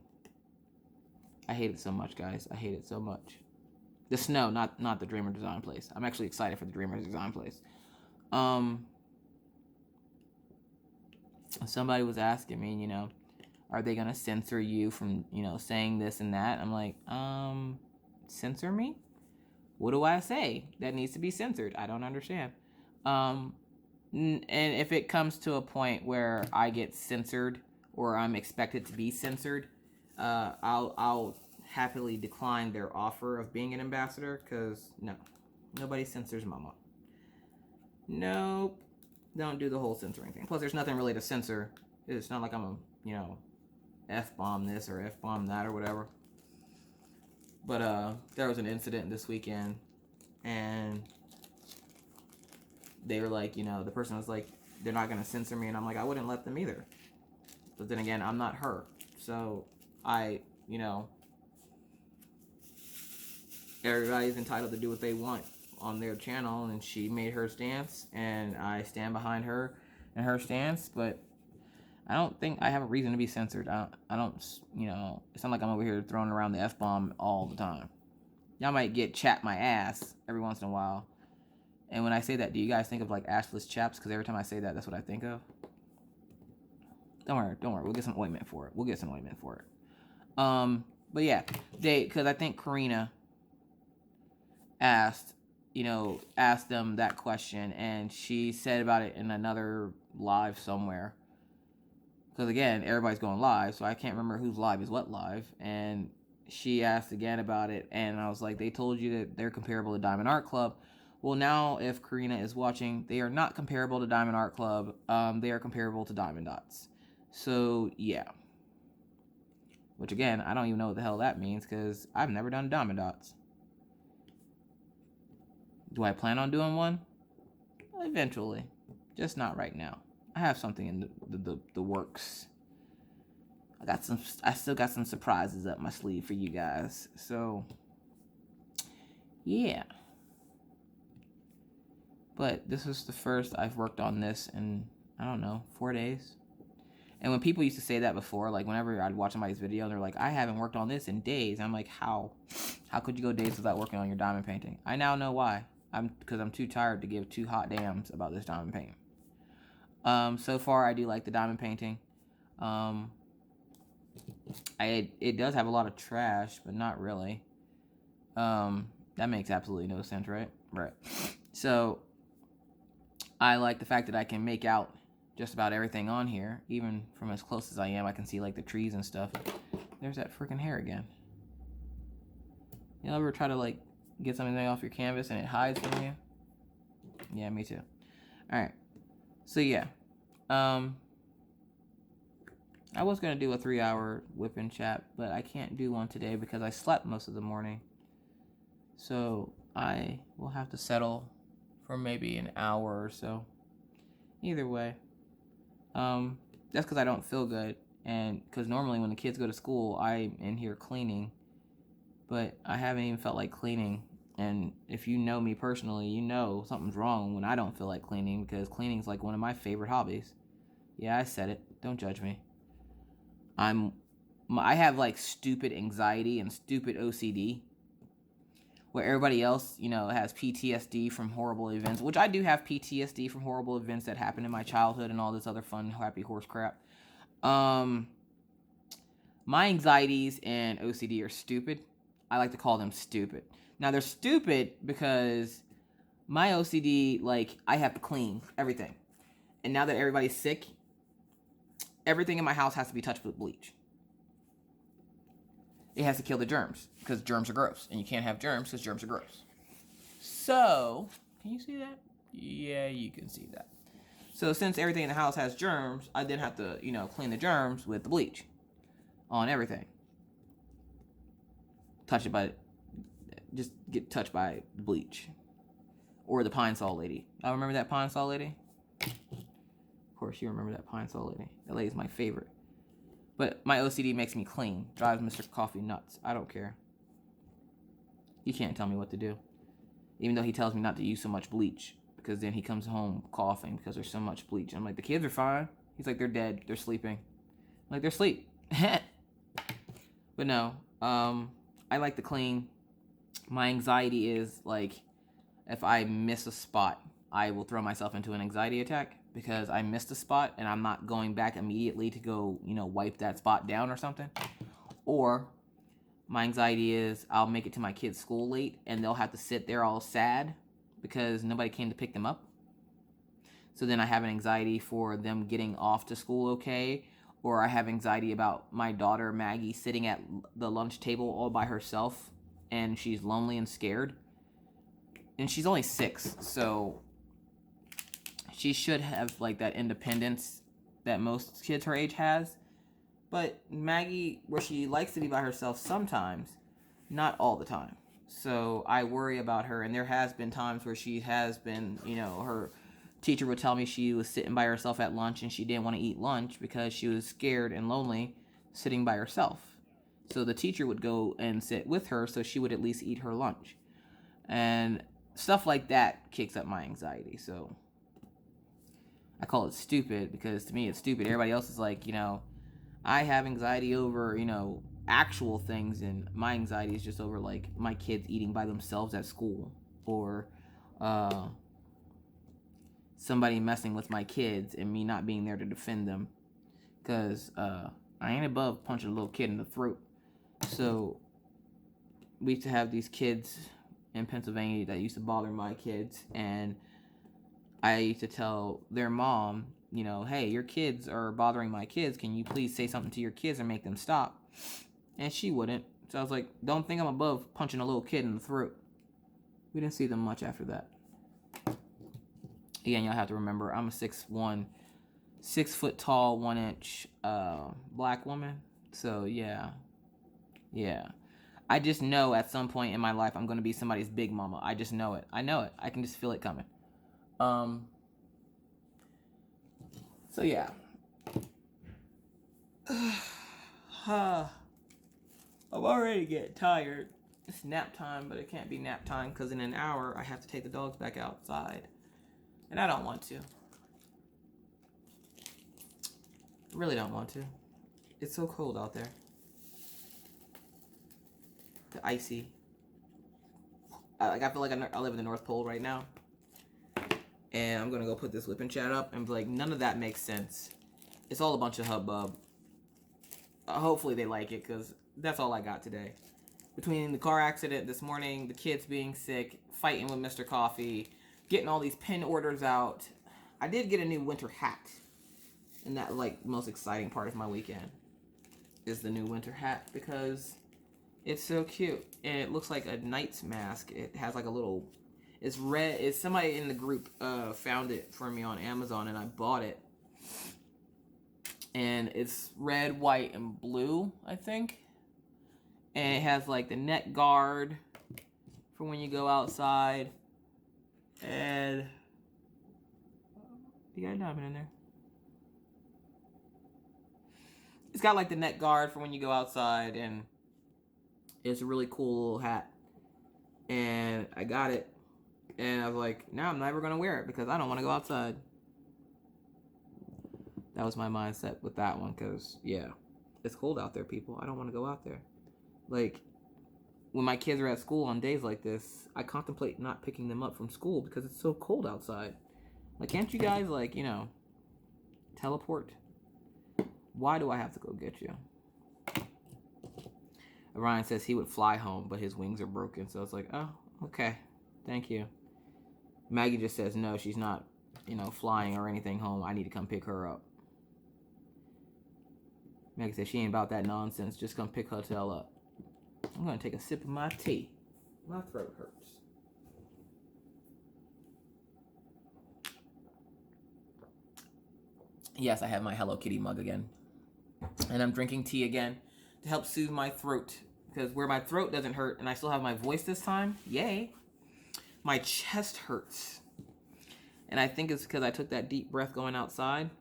I hate it so much, guys. I hate it so much. The snow, not the Dreamer Design Place. I'm actually excited for the Dreamer Design Place. Somebody was asking me, are they gonna censor you from, saying this and that? I'm like, censor me? What do I say that needs to be censored? I don't understand. And if it comes to a point where I get censored or I'm expected to be censored, I'll happily decline their offer of being an ambassador because no, nobody censors Mama. Nope, don't do the whole censoring thing. Plus, there's nothing really to censor. It's not like I'm a F-bomb this or F-bomb that or whatever. But there was an incident this weekend, and they were like, the person was like, they're not gonna censor me, and I'm like, I wouldn't let them either. But then again, I'm not her, so everybody's entitled to do what they want on their channel, and she made her stance, and I stand behind her and her stance, but I don't think I have a reason to be censored. I don't, it's not like I'm over here throwing around the F-bomb all the time. Y'all might get chat my ass every once in a while, and when I say that, do you guys think of like ashless chaps? Because every time I say that, that's what I think of. Don't worry, we'll get some ointment for it. But yeah, because I think Karina asked them that question, and she said about it in another live somewhere. Because again, everybody's going live, so I can't remember whose live is what live. And she asked again about it, and I was like, they told you that they're comparable to Diamond Art Club. Well, now if Karina is watching, they are not comparable to Diamond Art Club. They are comparable to Diamond Dots. So yeah. Which again, I don't even know what the hell that means because I've never done Diamond Dots. Do I plan on doing one? Eventually. Just not right now. I have something in the works. I still got some surprises up my sleeve for you guys. So yeah. But this is the first I've worked on this in, I don't know, 4 days. And when people used to say that before, like whenever I'd watch somebody's video, they're like, I haven't worked on this in days. And I'm like, how? How could you go days without working on your diamond painting? I now know why. Because I'm too tired to give two hot dams about this diamond painting. So far, I do like the diamond painting. It does have a lot of trash, but not really. That makes absolutely no sense, right? Right. So I like the fact that I can make out just about everything on here, even from as close as I am. I can see like the trees and stuff. There's that freaking hair again. You ever try to like get something off your canvas and it hides from you? Yeah, me too. All right. So yeah, I was gonna do a 3-hour whipping chat, but I can't do one today because I slept most of the morning. So I will have to settle for maybe an hour or so. Either way, that's because I don't feel good, and because normally when the kids go to school, I'm in here cleaning, but I haven't even felt like cleaning. And if you know me personally, you know something's wrong when I don't feel like cleaning, because cleaning's like one of my favorite hobbies. Yeah, I said it. Don't judge me. I'm I have like stupid anxiety and stupid OCD, where everybody else, has PTSD from horrible events, which I do have PTSD from horrible events that happened in my childhood and all this other fun, happy horse crap. My anxieties and OCD are stupid. I like to call them stupid. Now, they're stupid because my OCD, like, I have to clean everything. And now that everybody's sick, everything in my house has to be touched with bleach. It has to kill the germs, because germs are gross. And you can't have germs because germs are gross. So, can you see that? Yeah, you can see that. So, since everything in the house has germs, I then have to, clean the germs with the bleach on everything. Just get touched by bleach. Or the Pine Sol lady. I remember that Pine Sol lady? Of course, you remember that Pine Sol lady. That lady's my favorite. But my OCD makes me clean. Drives Mr. Coffee nuts. I don't care. He can't tell me what to do. Even though he tells me not to use so much bleach. Because then he comes home coughing because there's so much bleach. I'm like, the kids are fine. He's like, they're dead. They're sleeping. I'm like, they're asleep. But no. I like to clean. My anxiety is, like, if I miss a spot, I will throw myself into an anxiety attack. Because I missed a spot and I'm not going back immediately to go, wipe that spot down or something. Or my anxiety is I'll make it to my kids' school late and they'll have to sit there all sad because nobody came to pick them up. So then I have an anxiety for them getting off to school okay. Or I have anxiety about my daughter Maggie sitting at the lunch table all by herself and she's lonely and scared. And she's only 6, so she should have, like, that independence that most kids her age has. But Maggie, where she likes to be by herself sometimes, not all the time. So I worry about her, and there has been times where she has been, her teacher would tell me she was sitting by herself at lunch and she didn't want to eat lunch because she was scared and lonely sitting by herself. So the teacher would go and sit with her so she would at least eat her lunch. And stuff like that kicks up my anxiety, so I call it stupid because to me it's stupid. Everybody else is like, I have anxiety over, actual things, and my anxiety is just over, like, my kids eating by themselves at school or somebody messing with my kids and me not being there to defend them because I ain't above punching a little kid in the throat. So we used to have these kids in Pennsylvania that used to bother my kids, and I used to tell their mom, hey, your kids are bothering my kids. Can you please say something to your kids and make them stop? And she wouldn't. So I was like, don't think I'm above punching a little kid in the throat. We didn't see them much after that. Again, y'all have to remember, I'm a 6'1", 6 foot tall, 1 inch black woman. So yeah. I just know at some point in my life I'm going to be somebody's big mama. I just know it. I know it. I can just feel it coming. So yeah. I'm already getting tired. It's nap time, but it can't be nap time because in an hour I have to take the dogs back outside. And I don't want to. I really don't want to. It's so cold out there. The icy. I feel like I live in the North Pole right now. And I'm going to go put this whip and chat up and be like, none of that makes sense. It's all a bunch of hubbub. Hopefully they like it because that's all I got today. Between the car accident this morning, the kids being sick, fighting with Mr. Coffee, getting all these pin orders out. I did get a new winter hat. And that, like, most exciting part of my weekend is the new winter hat because it's so cute. And it looks like a knight's mask. It has like a little... It's red. It's somebody in the group found it for me on Amazon and I bought it. And it's red, white, and blue, I think. And it has like the neck guard for when you go outside. And you got a diamond in there. It's got like the neck guard for when you go outside, and it's a really cool little hat. And I got it. And I was like, now I'm never going to wear it because I don't want to go outside. That was my mindset with that one because, yeah. It's cold out there, people. I don't want to go out there. Like, when my kids are at school on days like this, I contemplate not picking them up from school because it's so cold outside. Like, can't you guys, like, you know, teleport? Why do I have to go get you? Ryan says he would fly home, but his wings are broken. So it's like, oh, okay. Thank you. Maggie just says, no, she's not, you know, flying or anything home. I need to come pick her up. Maggie says she ain't about that nonsense. Just come pick her tail up. I'm going to take a sip of my tea. My throat hurts. Yes, I have my Hello Kitty mug again. And I'm drinking tea again to help soothe my throat. Because where my throat doesn't hurt and I still have my voice this time, yay, my chest hurts. And I think it's because I took that deep breath going outside.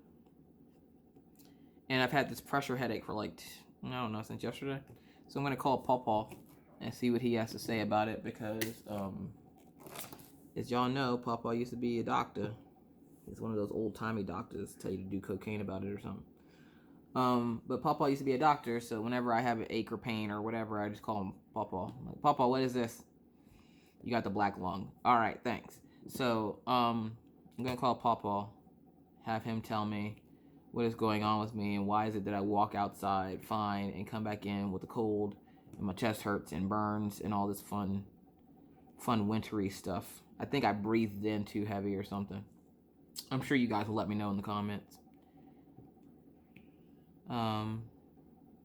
And I've had this pressure headache for like, I don't know, since yesterday. So I'm going to call Pawpaw and see what he has to say about it. Because, as y'all know, Pawpaw used to be a doctor. He's one of those old-timey doctors tell you to do cocaine about it or something. But Pawpaw used to be a doctor, so whenever I have an ache or pain or whatever, I just call him Pawpaw. I'm like, Pawpaw, what is this? You got the black lung. All right, thanks. So, I'm going to call Pawpaw, have him tell me what is going on with me and why is it that I walk outside fine and come back in with a cold and my chest hurts and burns and all this fun wintry stuff. I think I breathed in too heavy or something. I'm sure you guys will let me know in the comments.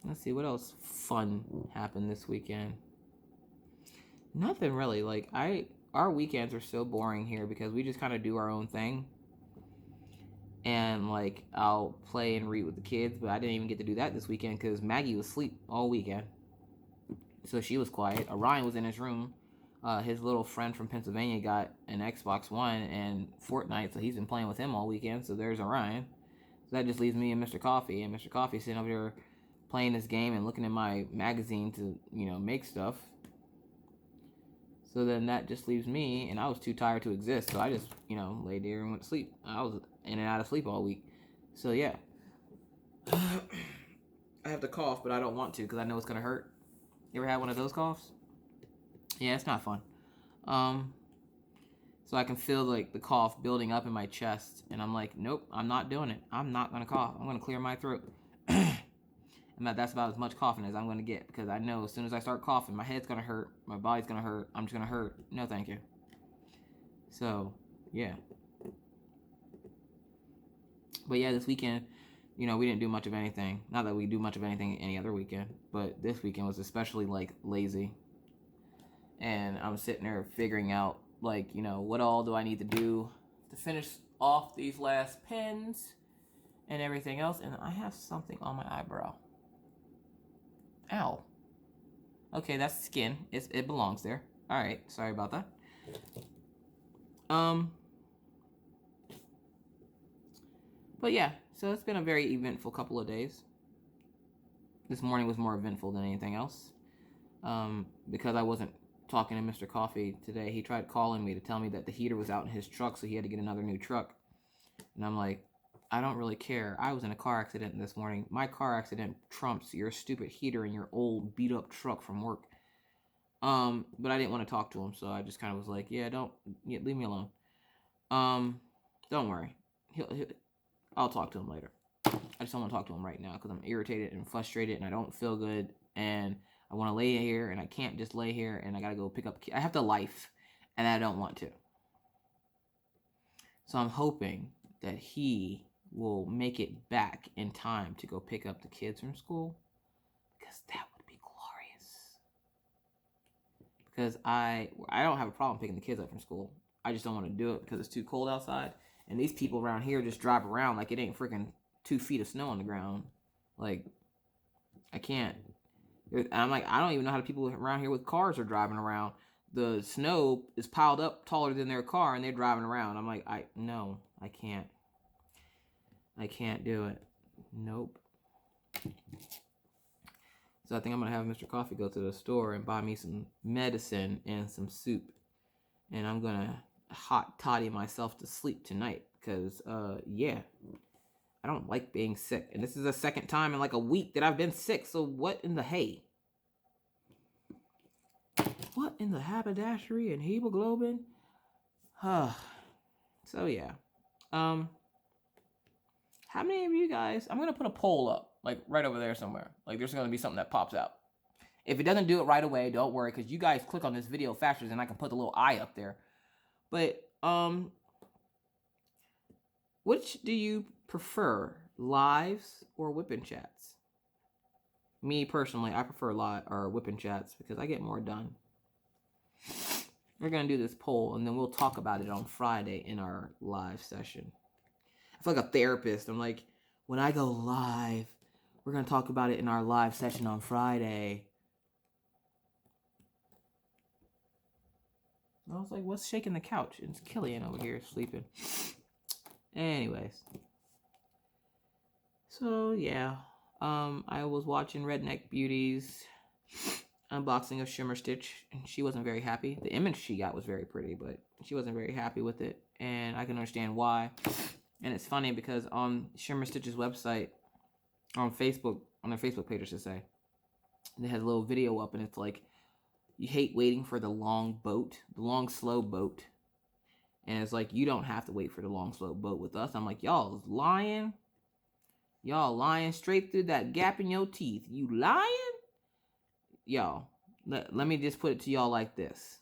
Let's see, what else fun happened this weekend? Nothing really. Like, our weekends are so boring here because we just kind of do our own thing. And, like, I'll play and read with the kids, but I didn't even get to do that this weekend because Maggie was asleep all weekend. So she was quiet. Orion was in his room. His little friend from Pennsylvania got an Xbox One and Fortnite, so he's been playing with him all weekend. So there's Orion. So that just leaves me and Mr. Coffee. And Mr. Coffee sitting over there playing this game and looking at my magazine to, you know, make stuff. So then that just leaves me, and I was too tired to exist. So I just, you know, laid there and went to sleep. I was in and out of sleep all week. So yeah. I have to cough, but I don't want to because I know it's going to hurt. You ever had one of those coughs? Yeah, it's not fun. So I can feel like the cough building up in my chest, and I'm like, nope, I'm not doing it. I'm not gonna cough. I'm gonna clear my throat. And that's about as much coughing as I'm gonna get because I know as soon as I start coughing, my head's gonna hurt, my body's gonna hurt. I'm just gonna hurt. No, thank you. So yeah. But yeah, this weekend, you know, we didn't do much of anything. Not that we do much of anything any other weekend, but this weekend was especially like lazy. And I'm sitting there figuring out, like, you know, what all do I need to do to finish off these last pins and everything else. And I have something on my eyebrow. Ow. Okay, that's skin. It belongs there. All right, sorry about that. But yeah, so it's been a very eventful couple of days. This morning was more eventful than anything else. Because I wasn't talking to Mr. Coffee today. He tried calling me to tell me that the heater was out in his truck, so he had to get another new truck. And I'm like, I don't really care. I was in a car accident this morning. My car accident trumps your stupid heater in your old beat up truck from work. But I didn't want to talk to him, so I just kind of was like, leave me alone. Don't worry. I'll talk to him later. I just don't want to talk to him right now because I'm irritated and frustrated and I don't feel good and I want to lay here, and I can't just lay here, and I got to go pick up... I have to life, and I don't want to. So I'm hoping that he will make it back in time to go pick up the kids from school, because that would be glorious. Because I don't have a problem picking the kids up from school. I just don't want to do it because it's too cold outside, and these people around here just drive around like it ain't freaking 2 feet of snow on the ground. Like, I can't... I'm like, I don't even know how the people around here with cars are driving around. The snow is piled up taller than their car, and they're driving around. I'm like, no, I can't. I can't do it. Nope. So I think I'm going to have Mr. Coffee go to the store and buy me some medicine and some soup. And I'm going to hot toddy myself to sleep tonight. Because, yeah, I don't like being sick. And this is the second time in like a week that I've been sick. So what in the hay? What in the haberdashery and hemoglobin? So yeah. How many of you guys, I'm gonna put a poll up, like right over there somewhere. Like there's gonna be something that pops out. If it doesn't do it right away, don't worry, because you guys click on this video faster than I can put the little eye up there. But which do you prefer, lives or whipping chats? Me personally, I prefer live or whipping chats because I get more done. We're gonna do this poll and then we'll talk about it on Friday in our live session. I feel like a therapist. I'm like, when I go live, we're gonna talk about it in our live session on Friday. I was like, what's shaking the couch? It's Killian over here sleeping. Anyways. So, yeah. I was watching Redneck Beauty's unboxing of Shimmer Stitch, and she wasn't very happy. The image she got was very pretty, but she wasn't very happy with it, and I can understand why. And it's funny because on Shimmer Stitch's website, on Facebook, on their Facebook page, I should say, they had a little video up, and it's like, you hate waiting for the long boat, the long, slow boat. And it's like, you don't have to wait for the long, slow boat with us. I'm like, y'all lying? Y'all lying straight through that gap in your teeth. You lying? Y'all, let me just put it to y'all like this.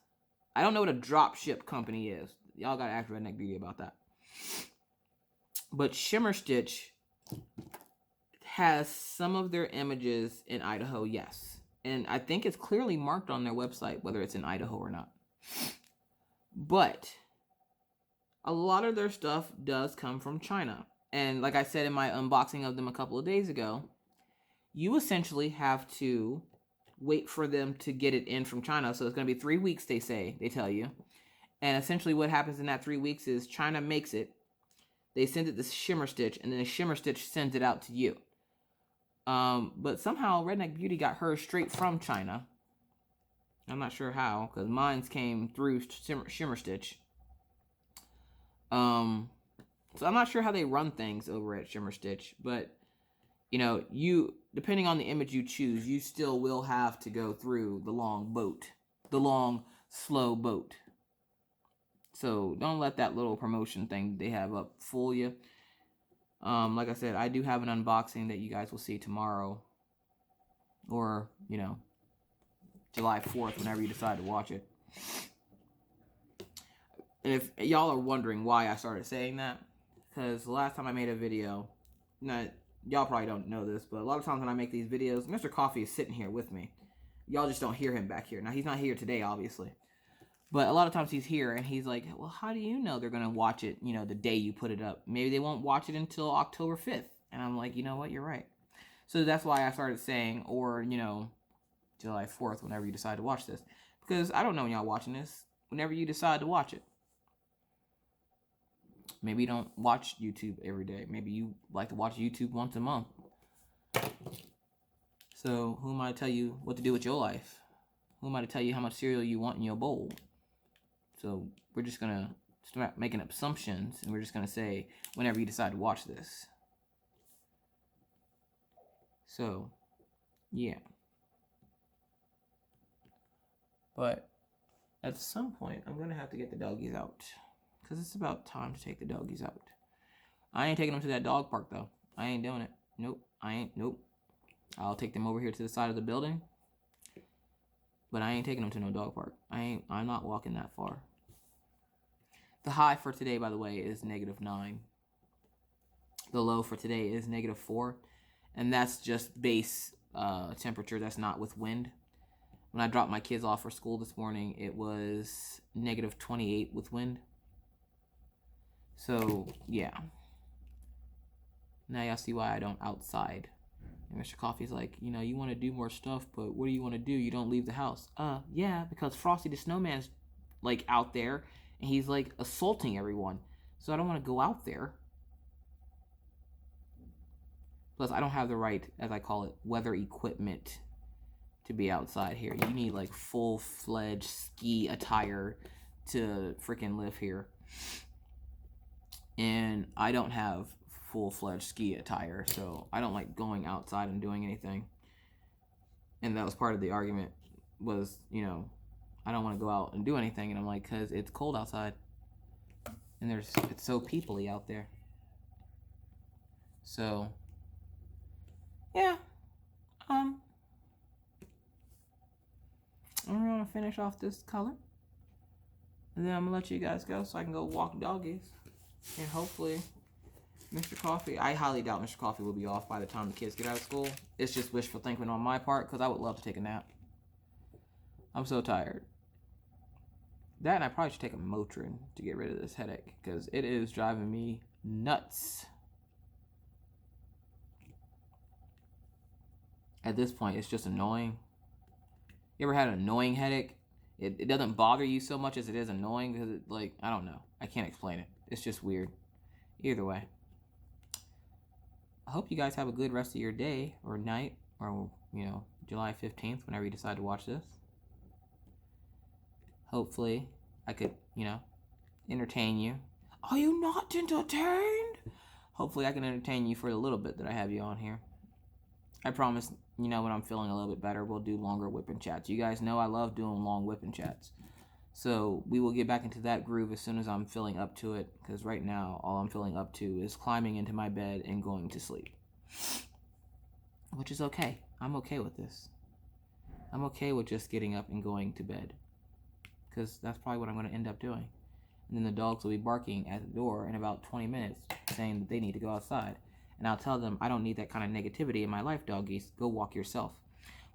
I don't know what a drop ship company is. Y'all gotta ask Redneck Beauty about that. But Shimmer Stitch has some of their images in Idaho, yes. And I think it's clearly marked on their website whether it's in Idaho or not. But a lot of their stuff does come from China. And like I said in my unboxing of them a couple of days ago, you essentially have to wait for them to get it in from China. So it's going to be 3 weeks, they tell you. And essentially what happens in that 3 weeks is China makes it, they send it to Shimmer Stitch, and then the Shimmer Stitch sends it out to you. But somehow Redneck Beauty got hers straight from China. I'm not sure how, because mine came through Shimmer Stitch. So I'm not sure how they run things over at Shimmer Stitch, but you know, depending on the image you choose, you still will have to go through the long boat, the long, slow boat. So don't let that little promotion thing they have up fool you. Like I said, I do have an unboxing that you guys will see tomorrow, or, you know, July 4th, whenever you decide to watch it. And if y'all are wondering why I started saying that, because the last time I made a video, y'all probably don't know this, but a lot of times when I make these videos, Mr. Coffee is sitting here with me. Y'all just don't hear him back here. Now, he's not here today, obviously. But a lot of times he's here, and he's like, well, how do you know they're going to watch it, you know, the day you put it up? Maybe they won't watch it until October 5th. And I'm like, you know what? You're right. So that's why I started saying, or, you know, July 4th, whenever you decide to watch this. Because I don't know when y'all watching this. Whenever you decide to watch it. Maybe you don't watch YouTube every day. Maybe you like to watch YouTube once a month. So who am I to tell you what to do with your life? Who am I to tell you how much cereal you want in your bowl? So we're just going to start making assumptions, and we're just going to say whenever you decide to watch this. So, yeah. But at some point, I'm going to have to get the doggies out, because it's about time to take the doggies out. I ain't taking them to that dog park, though. I ain't doing it. Nope. Nope. I'll take them over here to the side of the building. But I ain't taking them to no dog park. I'm not walking that far. The high for today, by the way, is -9. The low for today is -4. And that's just base temperature. That's not with wind. When I dropped my kids off for school this morning, it was -28 with wind. So, yeah. Now y'all see why I don't outside. And Mr. Coffee's like, you know, you want to do more stuff, but what do you want to do? You don't leave the house. Yeah, because Frosty the Snowman's, like, out there, and he's, like, assaulting everyone. So I don't want to go out there. Plus, I don't have the right, as I call it, weather equipment to be outside here. You need, like, full-fledged ski attire to freaking live here. And I don't have full-fledged ski attire, so I don't like going outside and doing anything. And that was part of the argument was, you know, I don't want to go out and do anything. And I'm like, because it's cold outside. And it's so people-y out there. So, yeah. I'm going to finish off this color. And then I'm going to let you guys go so I can go walk doggies. And hopefully Mr. Coffee, I highly doubt Mr. Coffee will be off by the time the kids get out of school. It's just wishful thinking on my part because I would love to take a nap. I'm so tired. That and I probably should take a Motrin to get rid of this headache because it is driving me nuts. At this point, it's just annoying. You ever had an annoying headache? It doesn't bother you so much as it is annoying because it, like, I don't know. I can't explain it. It's just weird. Either way. I hope you guys have a good rest of your day or night or, you know, July 15th, whenever you decide to watch this. Hopefully, I could, you know, entertain you. Are you not entertained? Hopefully, I can entertain you for a little bit that I have you on here. I promise, you know, when I'm feeling a little bit better, we'll do longer whipping chats. You guys know I love doing long whipping chats. So we will get back into that groove as soon as I'm feeling up to it. Because right now, all I'm feeling up to is climbing into my bed and going to sleep. Which is okay. I'm okay with this. I'm okay with just getting up and going to bed. Because that's probably what I'm going to end up doing. And then the dogs will be barking at the door in about 20 minutes saying that they need to go outside. And I'll tell them, I don't need that kind of negativity in my life, doggies. Go walk yourself.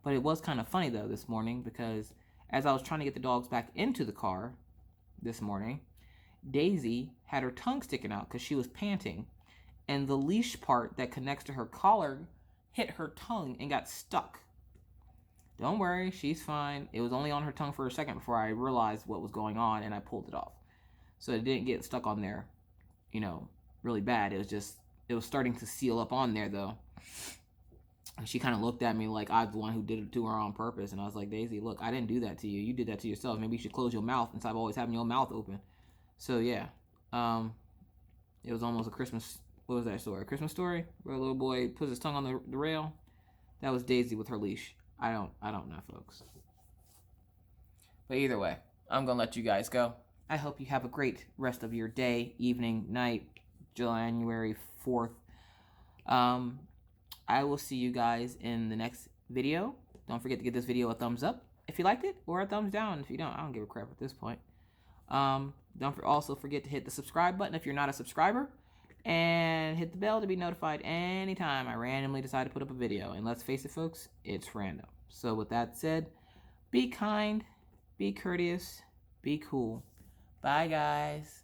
But it was kind of funny, though, this morning, because as I was trying to get the dogs back into the car this morning, Daisy had her tongue sticking out because she was panting. And the leash part that connects to her collar hit her tongue and got stuck. Don't worry, she's fine. It was only on her tongue for a second before I realized what was going on and I pulled it off. So it didn't get stuck on there, you know, really bad. It was starting to seal up on there, though. And she kind of looked at me like I was the one who did it to her on purpose. And I was like, Daisy, look, I didn't do that to you. You did that to yourself. Maybe you should close your mouth instead of always having your mouth open. So, yeah. It was almost a Christmas, what was that story? A Christmas Story? Where a little boy puts his tongue on the rail? That was Daisy with her leash. I don't know, folks. But either way, I'm going to let you guys go. I hope you have a great rest of your day, evening, night, January 4th. I will see you guys in the next video. Don't forget to give this video a thumbs up if you liked it, or a thumbs down if you don't. I don't give a crap at this point. Don't also forget to hit the subscribe button if you're not a subscriber, and hit the bell to be notified anytime I randomly decide to put up a video. And let's face it, folks, it's random. So with that said, be kind, be courteous, be cool. Bye, guys.